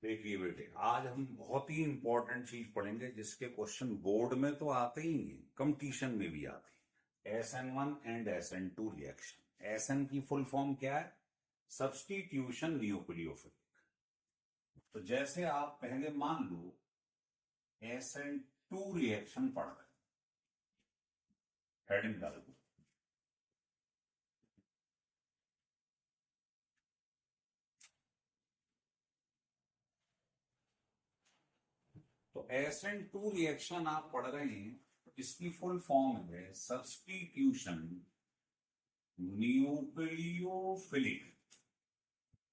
देखिए बेटे, आज हम बहुत ही इंपॉर्टेंट चीज पढ़ेंगे जिसके क्वेश्चन बोर्ड में तो आते ही हैं, कंपटीशन में भी आते हैं। SN1 and SN2 reaction. SN की फुल फॉर्म क्या है? Substitution nucleophilic. तो जैसे आप पहले मान लो SN2 रिएक्शन पढ़ रहे हैं, हेडिंग डाल दो। तो SN2 रिएक्शन आप पढ़ रहे हैं, इसकी फुल फॉर्म है सब्स्टिट्यूशन न्यूक्लियोफिलिक।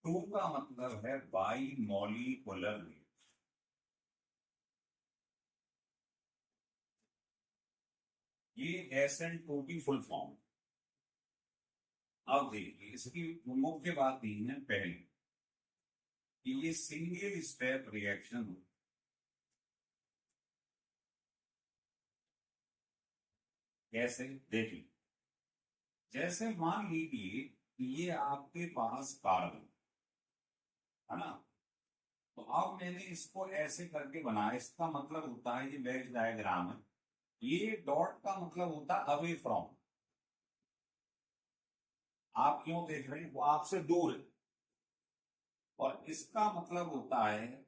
टू का मतलब है बाई मॉलिकुलर रिएक्शन। ये SN2 की फुल फॉर्म। अब देखिए, इसकी मुख्य बात दी है पहले कि ये सिंगल स्टेप रिएक्शन हो। कैसे? देखिए, जैसे मान लीजिए कि ये आपके पास कार्बन है ना, तो अब मैंने इसको ऐसे करके बनाया। इसका मतलब होता है, ये वेज डायग्राम है, ये डॉट का मतलब होता है अवे फ्रॉम। आप क्यों देख रहे हैं? वो आपसे दूर है। और इसका मतलब होता है,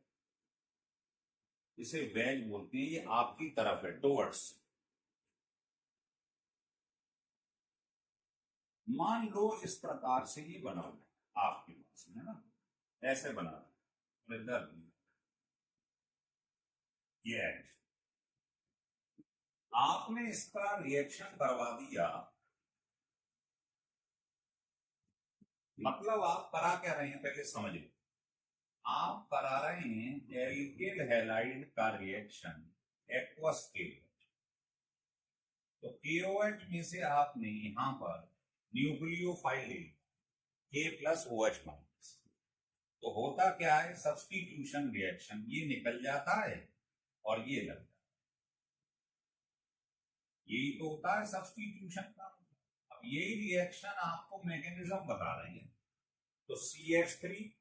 इसे वेज बोलते हैं, ये आपकी तरफ है, टुवर्ड्स। मान लो इस प्रकार से ये बना हुआ है आपके पास, है ना, ऐसे बना हुआ है, इधर ये है। आपने इसका रिएक्शन करवा दिया, मतलब आप करा क्या रहे हैं पहले समझिए। आप करा रहे हैं एल्किल हैलाइड का रिएक्शन एक्वस के। तो KOH में से आपने यहां पर nucleophile K plus OH minus. तो होता क्या है, सब्स्टिट्यूशन रिएक्शन, ये निकल जाता है और ये लग जाता है। यही तो होता है सब्स्टिट्यूशन का। अब यही रिएक्शन आपको मैकेनिज्म बता रहे हैं। तो CH3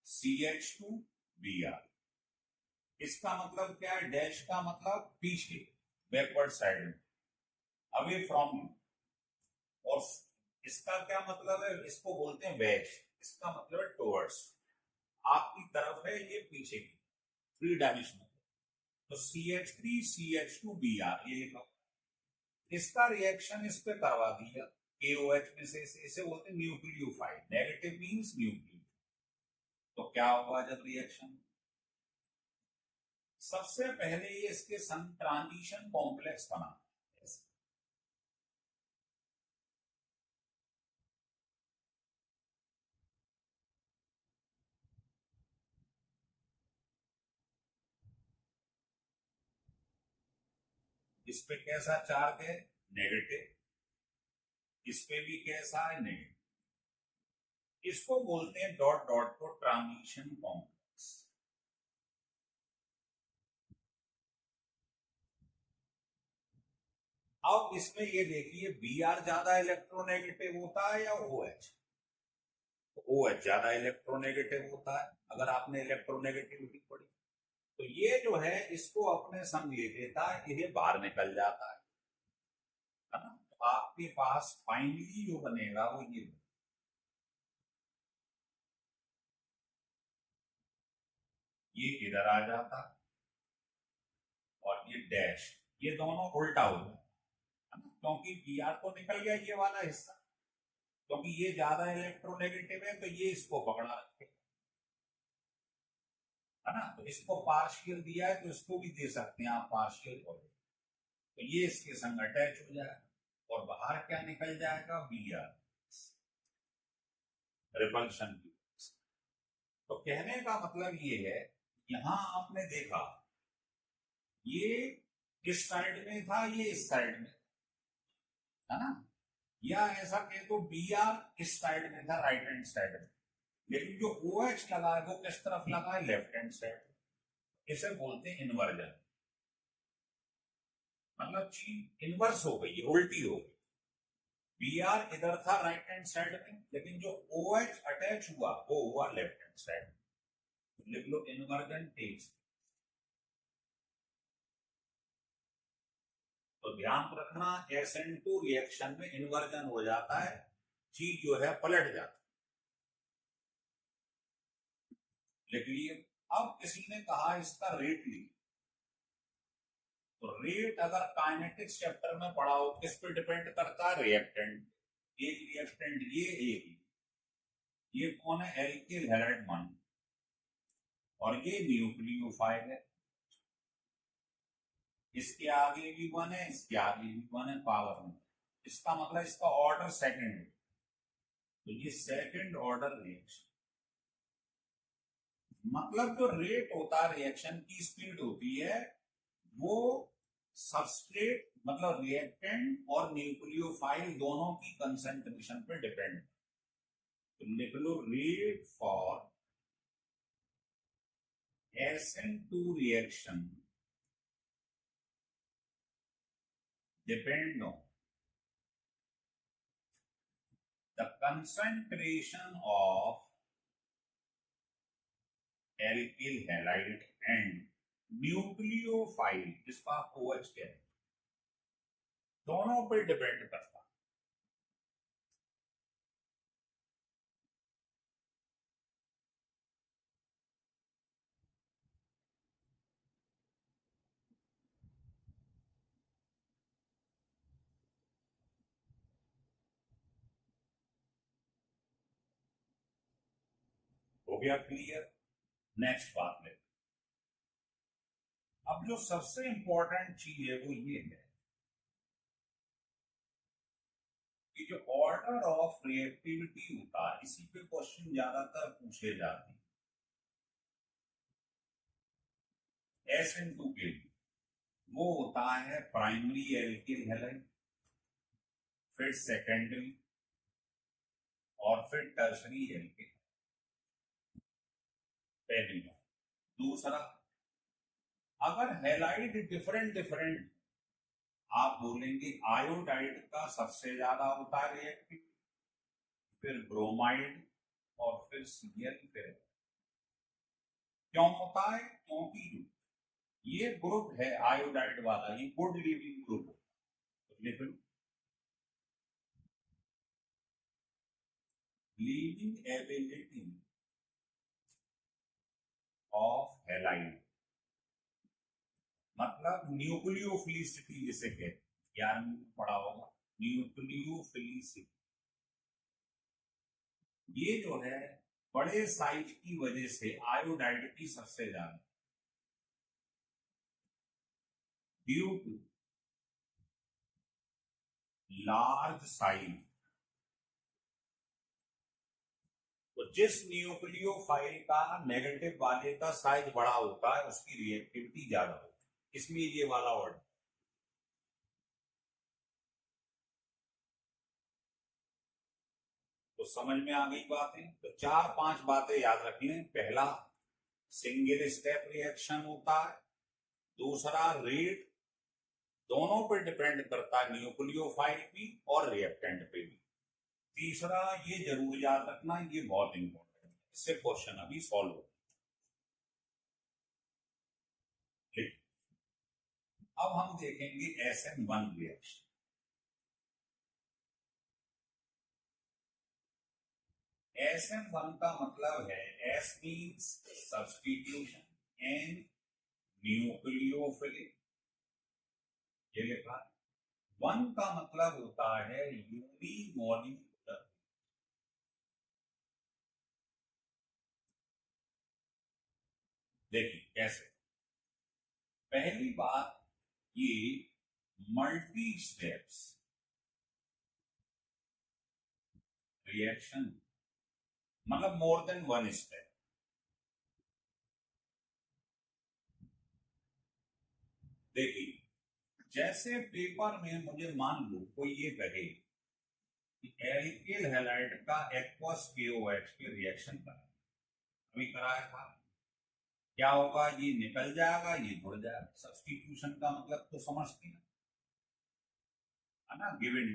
CH2 Br। इसका मतलब क्या है? डैश का मतलब पीछे, बैकवर्ड साइड में, अवे फ्रॉम। और इसका क्या मतलब है? इसको बोलते हैं वेज। इसका मतलब है टुवर्ड्स, आपकी तरफ है, ये पीछे की, थ्री डायमेंशनल। तो CH3 CH2 Br ये लिखा। इसका रिएक्शन इस पे करवा दिया KOH में से, इसे बोलते हैं न्यूक्लियोफाइल। Negative means nucleo. तो क्या होगा जब रिएक्शन? सबसे पहले ये इसके संग ट्रांजिशन कॉम्प्लेक्स बना। इस पे कैसा चार्ज है? नेगेटिव। इस पे भी कैसा है? नेगेटिव। इसको बोलते हैं डॉट डॉट को ट्रांजिशन कॉम्प्लेक्स। अब इसमें ये देखिए, Br ज्यादा इलेक्ट्रोनेगेटिव होता है या OH? तो OH ज्यादा इलेक्ट्रोनेगेटिव होता है, अगर आपने इलेक्ट्रोनेगेटिविटी पढ़ी। तो ये जो है, इसको अपने संग ले लेता है, ये बाहर निकल जाता है ना। तो आपके पास फाइनली जो बनेगा वो ये इधर आ जाता है, और ये डैश, ये दोनों उल्टा हो जाता है ना, क्योंकि Br तो निकल गया ये वाला हिस्सा, क्योंकि ये ज्यादा इलेक्ट्रोनेगेटिव है, तो ये इसको पकड़ा रखे, है ना। तो इसको पार्शियल दिया है, तो इसको भी दे सकते हैं आप पार्शियल, और तो ये इसके संग अटैच हो जाएगा, और बाहर क्या निकल जाएगा? Br, रिपल्शन की। तो कहने का मतलब ये है, यहां आपने देखा ये किस साइड में था, ये इस साइड में, है ना। या ऐसा कहे तो Br किस साइड में था? राइट हैंड साइड में। लेकिन जो OH लगा है वो किस तरफ लगा है? Left hand side. इसे बोलते हैं इन्वर्जन। मतलब चीज इनवर्स हो गई, उल्टी हो गई। Br इधर था राइट हैंड साइड में, लेकिन जो OH अटैच हुआ वो हुआ लेफ्ट हैंड साइड में। लिख लो इन्वर्जन टेक्स। तो ध्यान रखना SN2 रिएक्शन में इन्वर्जन हो जाता है, चीज जो है पलट जाती है। लिख लिए। अब किसी ने कहा इसका रेट ली, तो रेट अगर काइनेटिक्स चैप्टर में पढ़ा हो किस पे डिपेंड करता है? रिएक्टेंट। एक रिएक्टेंट ये कौन है? एल्किल हैलाइड वन, और ये न्यूक्लियोफाइल है। इसके आगे भी वन है, इसके आगे भी वन है, पावर में। इसका मतलब इसका ऑर्डर सेकंड है, तो ये सेकंड ऑर्डर रिएक्शन। मतलब जो रेट होता है रिएक्शन की स्पीड होती है वो सबस्ट्रेट मतलब रिएक्टेंट और न्यूक्लियोफाइल दोनों की कंसंट्रेशन पे डिपेंड है। तो लिख लो rate for SN2 reaction depend on the concentration of alkyl halide and nucleophile, जिसका आपको OH कहते हैं, दोनों पर डिपेंड करता है। हो गया क्लियर? नेक्स्ट बात में अब जो सबसे इंपॉर्टेंट चीज है वो ये है कि जो ऑर्डर ऑफ रिएक्टिविटी होता है, इसी पे क्वेश्चन ज्यादातर पूछे जाते हैं SN2 के लिए। वो होता है प्राइमरी एल्किल हैलाइड, फिर सेकेंडरी, और फिर टर्सरी एल्किल। पहली बात। दूसरा, अगर हैलाइड डिफरेंट डिफरेंट, आप बोलेंगे आयोडाइड का सबसे ज्यादा होता है रिएक्टिव, फिर ब्रोमाइड, और फिर Cl, फिर क्यों होता है? क्योंकि ये ग्रुप है आयोडाइड वाला, ये गुड लीविंग ग्रुप होता है। लिख लो लीविंग एबिलिटी ऑफ हैलाइड, मतलब न्यूक्लियोफिलिसिटी जिसे कहते हैं, 11वीं में पढ़ा होगा न्यूक्लियोफिलिसिटी। ये जो है बड़े साइज की वजह से आयोडाइड की सबसे ज्यादा, ड्यू टू लार्ज साइज। तो जिस न्यूक्लियोफाइल का नेगेटिव वाले का साइज बड़ा होता है उसकी रिएक्टिविटी ज्यादा होती है, इसमें ये वाला वर्ड। तो समझ में आ गई बातें? तो 4-5 बातें याद रख लें। पहला, सिंगल स्टेप रिएक्शन होता है। दूसरा, रेट दोनों पर डिपेंड करता है, न्यूक्लियोफाइल भी और रिएक्टेंट पे भी। तीसरा, ये जरूर याद रखना, ये बहुत इंपॉर्टेंट है, इससे क्वेश्चन अभी सॉल्व हो। अब हम देखेंगे SN1 रिएक्शन। SN1 का मतलब है S means substitution, N nucleophilic, ये लिखा। 1 का मतलब होता है यूनिमोलिकुलर। देखिए कैसे। पहली बात, ये मल्टी स्टेप्स रिएक्शन, मतलब मोर देन 1 स्टेप। देखिए, जैसे पेपर में मुझे मान लो कोई ये कहे कि एल्किल हैलाइड का एक्वस KOH के रिएक्शन करा, अभी कराया था, क्या होगा? ये निकल जाएगा, ये जुड़ जाएगा। सब्स्टिट्यूशन का मतलब तो समझते हैं, है ना? गिवन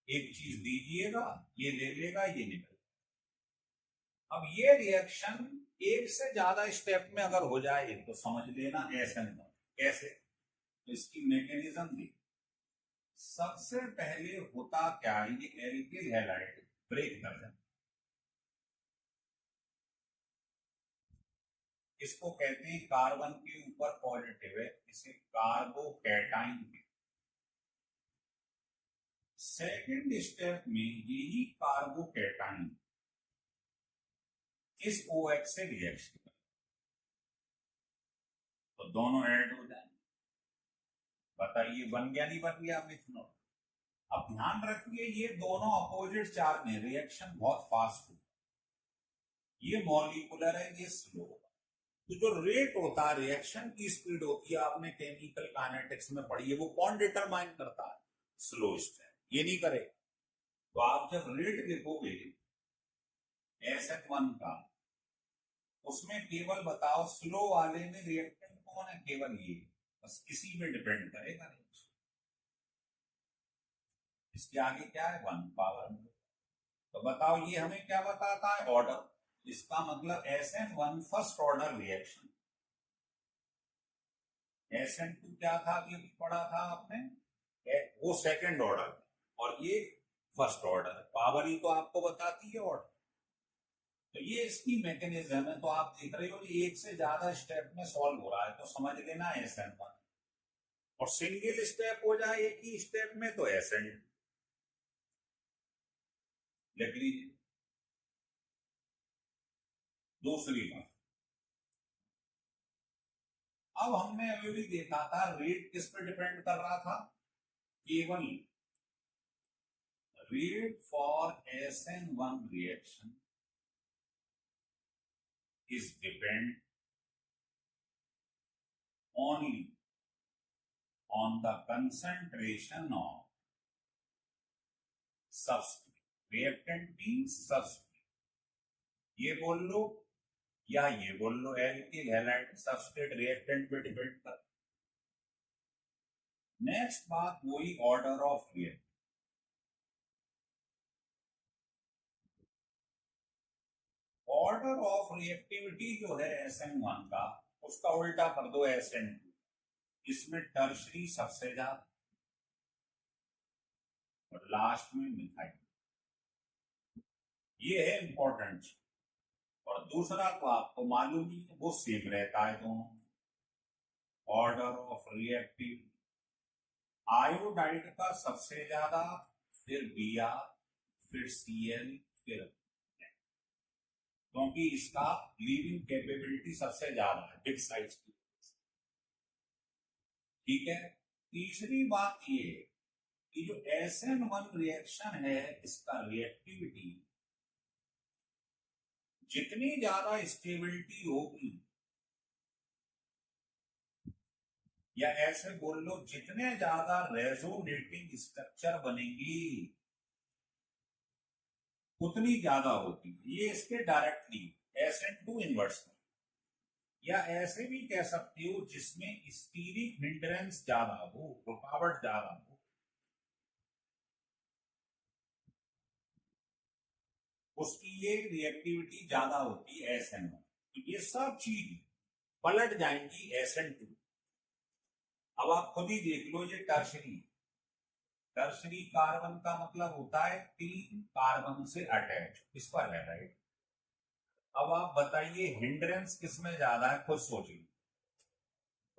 एक चीज दीजिएगा, ये ले लेगा, ये निकल। अब ये रिएक्शन एक से ज्यादा स्टेप में अगर हो जाए तो समझ लेना SN1। कैसे? तो इसकी मैकेनिज्म दी। सबसे पहले होता क्या है, ये एल्किल हैलाइड ब्रेक कर जाता, इसको कहते हैं कार्बन के ऊपर पॉजिटिव है, इसे कार्बोकैटाइन। सेकंड स्टेप में यही कार्बोकैटाइन इस OH से रिएक्शन कर, तो दोनों ऐड हो जाएंगे। बताइए बन गया नहीं बन गया मिथनॉल? अब ध्यान रखिए ये दोनों अपोजिट चार्ज में रिएक्शन बहुत फास्ट होता है, ये मॉलिक्यूलर है, ये स्लो। तो जो रेट होता है, रिएक्शन की स्पीड होती है, आपने केमिकल काइनेटिक्स में पढ़ी है, वो कौन डिटरमाइन करता है? Slow step. ये नहीं करे तो आप जब रेट लिखोगे SN1 का, उसमें केवल बताओ स्लो वाले में रिएक्टेंट कौन है? केवल ये, बस इसी में डिपेंड करेगा। इसके आगे क्या है? 1 पावर। तो बताओ ये हमें क्या बताता है? ऑर्डर। इसका मतलब SN1 first order reaction, SN2 क्या था अभी पढ़ा था आपने, वो सेकंड ऑर्डर, और ये फर्स्ट ऑर्डर। पावर ही तो आपको बताती है ऑर्डर। तो ये इसकी मैकेनिज्म है। तो आप देख रहे हो ये एक से ज्यादा स्टेप में सॉल्व हो रहा है, तो समझ लेना SN1। और सिंगल स्टेप हो जाए एक ही स्टेप में तो SN2 लिख लीजिए। दूसरी बात, अब हमने अभी भी देखा था रेट किस पर डिपेंड कर रहा था? केवल rate for SN1 reaction is depend only on the concentration of substrate. Reactant means substrate. ये बोल लो या ये बोल लो, एल्किल हैलाइड सबस्ट्रेट रिएक्टेंट पे डिपेंड कर। नेक्स्ट बात वही order of reactant. Order of reactivity जो है SN1 का, उसका उल्टा कर दो SN2। इसमें टर्शरी सबसे ज्यादा और लास्ट में मिथाइल। ये है इंपॉर्टेंट। और दूसरा तो आपको मालूम ही है, वो सेम रहता है दोनों। ऑर्डर ऑफ रिएक्टिव आयोडाइड का सबसे ज्यादा, फिर Br, फिर Cl, फिर, क्योंकि इसका लीविंग कैपेबिलिटी सबसे ज्यादा है बिग साइज की। ठीक है। तीसरी बात ये कि जो SN1 रिएक्शन है, इसका रिएक्टिविटी जितनी ज्यादा स्टेबिलिटी होगी, या ऐसे बोल लो जितने ज्यादा रेजोनेटिंग स्ट्रक्चर बनेंगी उतनी ज्यादा होती है। ये इसके डायरेक्टली SN2 इनवर्स, या ऐसे भी कह सकते हो जिसमें स्टीरिक हिंड्रेंस ज्यादा हो, रुकावट ज्यादा हो, उसकी ये रिएक्टिविटी ज्यादा होती है SN1। तो ये सब चीज पलट जाएंगी SN2। अब आप खुद ही देख लो, ये टर्शरी, टर्शरी कार्बन का मतलब होता है 3 कार्बन से अटैच, इस पर है राइट। अब आप बताइए हिंड्रेंस किसमें ज्यादा है, खुद सोचिए।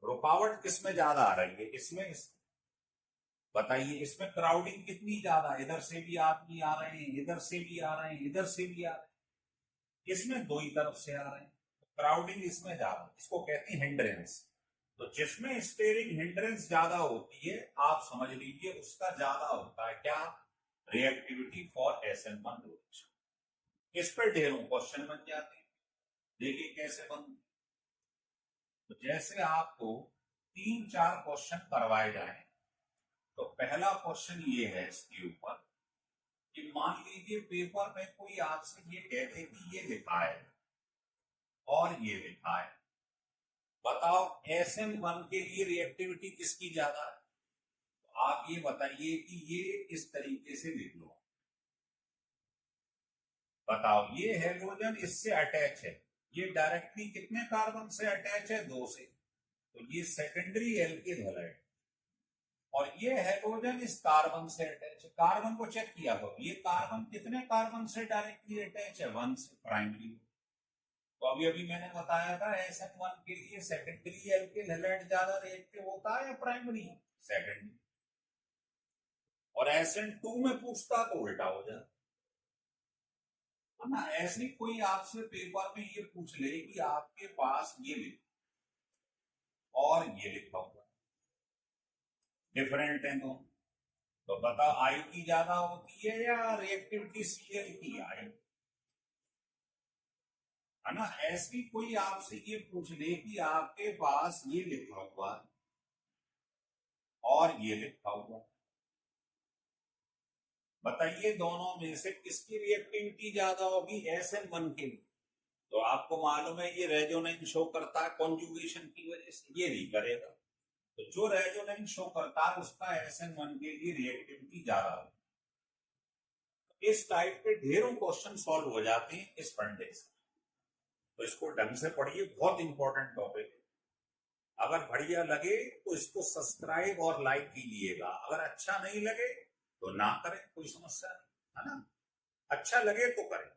रुकावट किसमें ज्यादा आ रही है? इसमें बताइए इसमें क्राउडिंग कितनी ज्यादा, इधर से भी आदमी आ रहे हैं, इधर से भी आ रहे हैं, इधर से भी आ रहे हैं, इसमें दो ही तरफ से आ रहे हैं, क्राउडिंग इसमें ज्यादा, इसको कहते हैं हिंड्रेंस। तो जिसमें स्टेरिंग हिंड्रेंस ज्यादा होती है, आप समझ लीजिए उसका ज्यादा होता है क्या? Reactivity for SN1 reaction. इस पर ढेरों क्वेश्चन बन जाते हैं। देखिए कैसे बनते। तो जैसे आपको 3-4 क्वेश्चन करवाए जाए, तो पहला क्वेश्चन ये है इसके ऊपर कि मान लीजिए पेपर में कोई आपसे ये कहते कि ये लिखा है और ये लिखा है, बताओ SN1 के लिए रिएक्टिविटी किसकी ज्यादा है? तो आप ये बताइए कि ये इस तरीके से लिख लो। बताओ ये हेलोजन इससे अटैच है, ये डायरेक्टली कितने कार्बन से अटैच है? 2 से, तो ये सेकेंडरी एल्किल हैलाइड। और ये हाइड्रोजन इस कार्बन से अटैच है। कार्बन को चेक किया हो, ये कार्बन कितने कार्बन से डायरेक्टली अटैच है? 1 से, प्राइमरी। तो अभी अभी मैंने बताया था SN1 के लिए सेकेंडरी एल्किल हैलाइड ज्यादा रिएक्टिव होता है या प्राइमरी? सेकेंडरी। और SN2 में पूछता तो उल्टा हो जाता है ना। ऐसे कोई आपसे पेपर में ये पूछ ले कि आपके पास ये लिखा और ये लिखा हुआ डिफरेंट है, तो बता आई की ज्यादा होती है या रिएक्टिविटी Cl की? आई, है ना। ऐसी कोई आपसे ये पूछ ले कि आपके पास ये लिखा हुआ और ये लिखा हुआ, बताइए दोनों में से किसकी रिएक्टिविटी ज्यादा होगी? SN1 के लिए। तो आपको मालूम है ये रेजोनेंस शो करता है कॉन्जुगेशन की वजह से, ये नहीं करेगा। तो जो रेजोनेंस शो करता है उसका SN1 के लिए रिएक्टिविटी ज्यादा होगी। इस टाइप के ढेरों क्वेश्चन सॉल्व हो जाते हैं इस फंडे से। तो इसको ढंग से पढ़िए, बहुत इंपॉर्टेंट टॉपिक है। अगर बढ़िया लगे तो इसको सब्सक्राइब और लाइक कीजिएगा, अगर अच्छा नहीं लगे तो ना करें, कोई समस्या नहीं, है ना। अच्छा लगे तो करें।